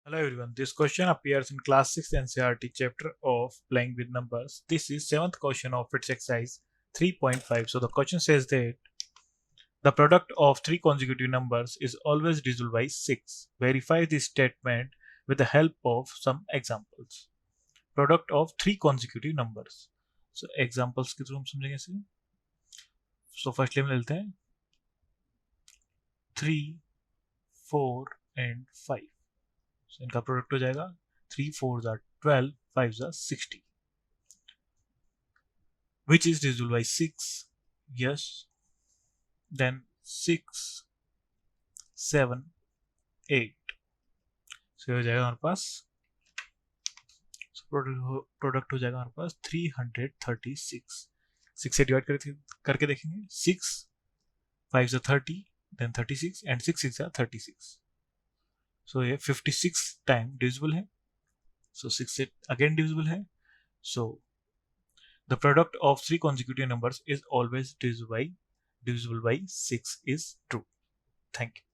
Hello everyone, this question appears in class 6 NCERT chapter of playing with numbers. This is 7th question of its exercise 3.5. So the question says that the product of three consecutive numbers is always divisible by 6. Verify this statement with the help of some examples. Product of three consecutive numbers. So examples के through हम समझेंगे इसे. So first हम लेते हैं 3, 4 and 5. So इनका product हो जाएगा 3 4s are 12, 5s are 60. Which is divisible by 6? Yes. Then 6, 7, 8. So ये हो जाएगा हमारे पास प्रोडक्ट हो जाएगा हमारे पास 336. 6 से डिवाइड करके देखेंगे 6 5 are 30, then 36 and 6 6 are 36. So ये 56 टाइम डिविजिबल है. So 6 से अगेन डिविजिबल है. So the product of three consecutive numbers is always divisible by 6 is true. Thank you.